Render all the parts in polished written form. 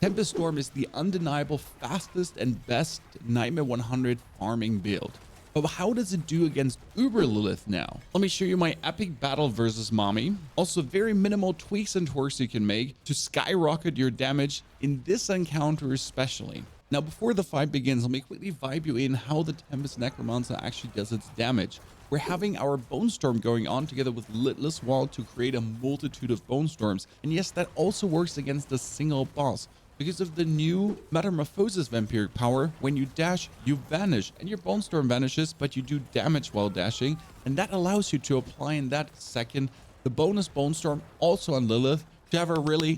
Tempest Storm is the undeniable fastest and best Nightmare 100 farming build. But how does it do against Uber Lilith now? Let me show you my epic battle versus Mommy. Also very minimal tweaks and twerks you can make to skyrocket your damage in this encounter especially. Now before the fight begins, let me quickly vibe you in how the Tempest Necromancer actually does its damage. We're having our Bone Storm going on together with Lidless Wall to create a multitude of Bone Storms. And yes, that also works against a single boss. Because of the new Metamorphosis vampiric power, when you dash, you vanish, and your Bone Storm vanishes, but you do damage while dashing, and that allows you to apply in that second the bonus Bone Storm also on Lilith to have her really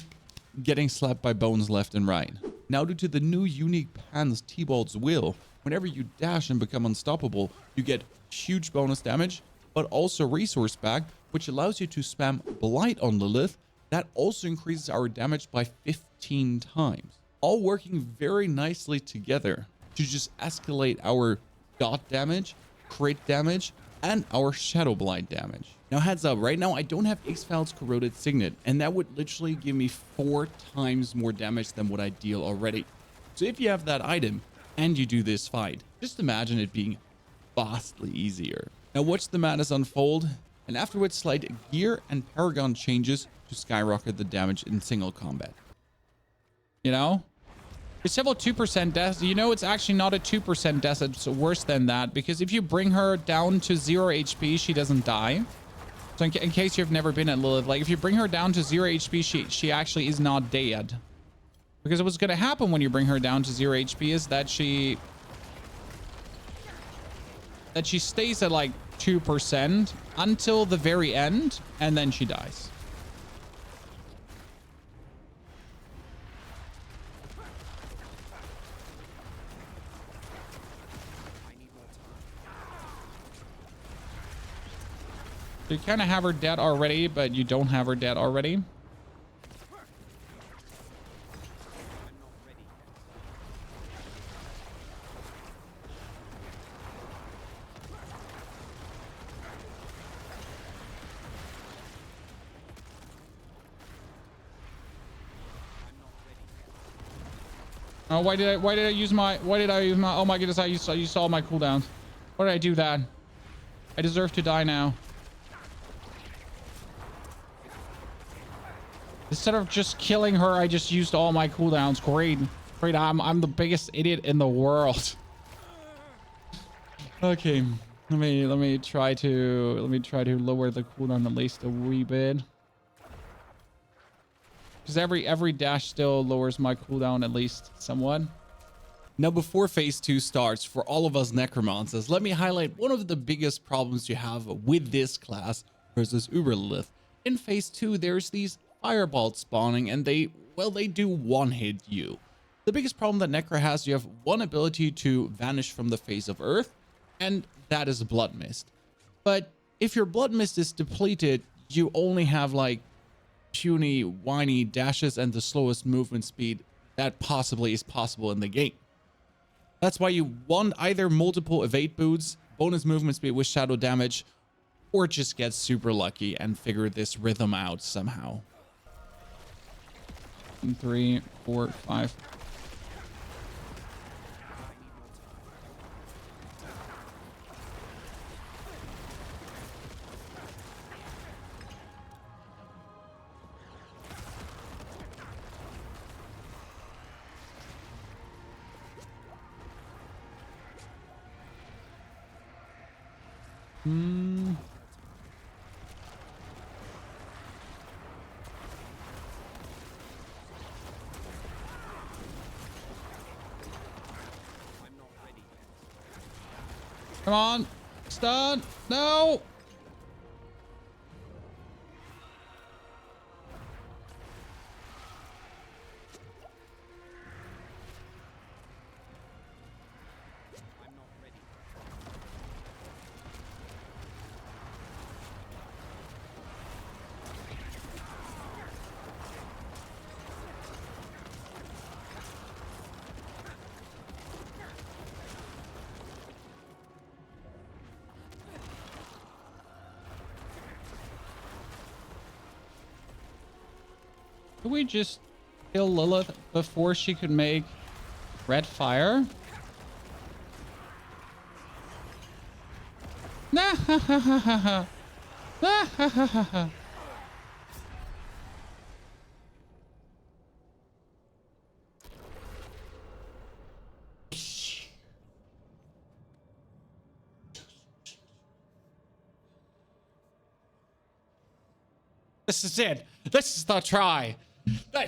getting slapped by bones left and right. Now, due to the new unique Pan's T-Bolt's Will, whenever you dash and become unstoppable, you get huge bonus damage, but also resource back, which allows you to spam Blight on Lilith. That also increases our damage by 15 times, all working very nicely together to just escalate our dot damage, crit damage, and our Shadow Blight damage. Now heads up, right now I don't have X-Files Corroded Signet, and that would literally give me 4 times more damage than what I deal already. So if you have that item and you do this fight, just imagine it being vastly easier. Now watch the madness unfold, and afterwards slide gear and paragon changes to skyrocket the damage in single combat. You know, it's several 2% deaths. You know, it's actually not a 2% death. It's worse than that, because if you bring her down to 0 HP, she doesn't die. So in case you've never been at Lilith, like if you bring her down to 0 HP, she actually is not dead. Because what's going to happen when you bring her down to 0 HP is that she stays at like 2% until the very end, and then she dies. You kind of have her dead already, but you don't have her dead already. Oh, why did I use my, oh my goodness, you saw my cooldowns. Why did I do that? I deserve to die now. Instead of just killing her, I just used all my cooldowns. Great. Great. I'm the biggest idiot in the world. Okay. Let me try to lower the cooldown at least a wee bit. Because every dash still lowers my cooldown at least somewhat. Now, before phase 2 starts, for all of us necromancers, let me highlight one of the biggest problems you have with this class versus Uber Lilith. In phase 2, there's these fireballs spawning, and they do one-hit you. The biggest problem that Necro has, you have one ability to vanish from the face of Earth, and that is Blood Mist. But if your Blood Mist is depleted, you only have like puny, whiny dashes and the slowest movement speed that possibly is possible in the game. That's why you want either multiple evade boots, bonus movement speed with shadow damage, or just get super lucky and figure this rhythm out somehow. 3, 4, 5. Come on, stun, no. Can we just kill Lilith before she could make red fire. Nah, ha, ha, ha, ha, ha. Ah, ha, ha, ha, ha. This is it. This is the try.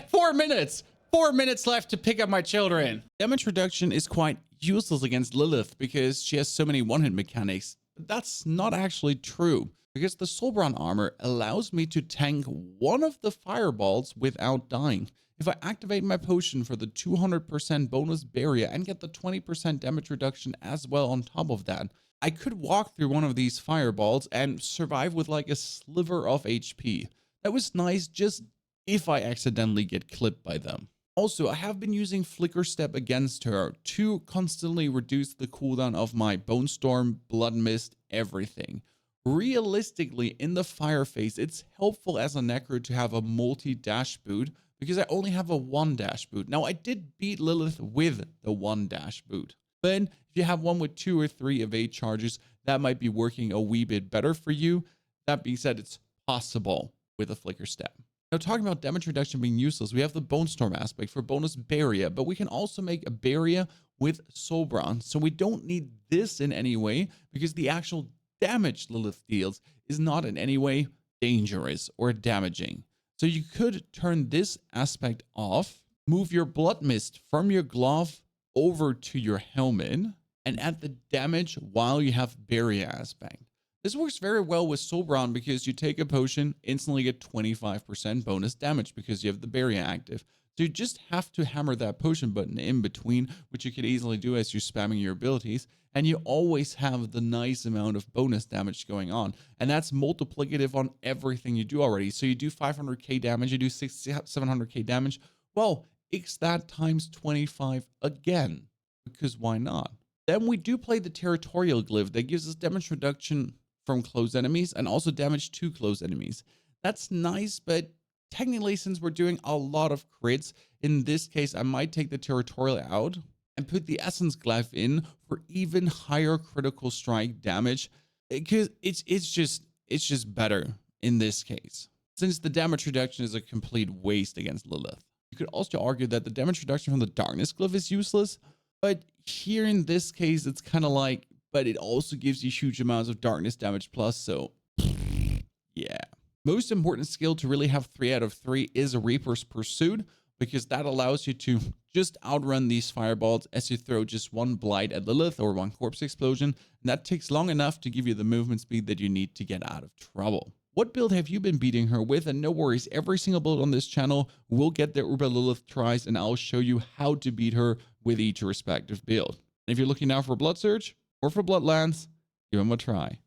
4 minutes. 4 minutes left to pick up my children. Damage reduction is quite useless against Lilith because she has so many one-hit mechanics. But that's not actually true because the Soulbron armor allows me to tank one of the fireballs without dying. If I activate my potion for the 200% bonus barrier and get the 20% damage reduction as well on top of that, I could walk through one of these fireballs and survive with like a sliver of HP. That was nice just if I accidentally get clipped by them. Also, I have been using Flicker Step against her to constantly reduce the cooldown of my Bone Storm, Blood Mist, everything. Realistically, in the fire phase, it's helpful as a Necro to have a multi-dash boot because I only have a 1-dash boot. Now, I did beat Lilith with the 1-dash boot. But if you have one with 2 or 3 evade charges, that might be working a wee bit better for you. That being said, it's possible with a Flicker Step. Now, talking about damage reduction being useless, we have the Bone Storm aspect for bonus barrier, but we can also make a barrier with Soulbron, so we don't need this in any way because the actual damage Lilith deals is not in any way dangerous or damaging. So you could turn this aspect off, move your Blood Mist from your glove over to your helmet, and add the damage while you have barrier aspect. This works very well with Soulbron because you take a potion, instantly get 25% bonus damage because you have the barrier active. So you just have to hammer that potion button in between, which you can easily do as you're spamming your abilities, and you always have the nice amount of bonus damage going on. And that's multiplicative on everything you do already. So you do 500k damage, you do 700k damage. Well, X that times 25 again, because why not? Then we do play the Territorial Glyph that gives us damage reduction from close enemies and also damage to close enemies. That's nice, but technically since we're doing a lot of crits, in this case I might take the Territorial out and put the Essence Glyph in for even higher critical strike damage because it's just better in this case, since the damage reduction is a complete waste against Lilith. You could also argue that the damage reduction from the Darkness Glyph is useless, but here in this case it's kind of like, but it also gives you huge amounts of darkness damage plus, so yeah. Most important skill to really have 3 out of 3 is a Reaper's Pursuit, because that allows you to just outrun these fireballs as you throw just 1 Blight at Lilith or 1 Corpse Explosion, and that takes long enough to give you the movement speed that you need to get out of trouble. What build have you been beating her with? And no worries, every single build on this channel will get their Uber Lilith tries, and I'll show you how to beat her with each respective build. And if you're looking now for Blood Surge or for Bloodlands, give them a try.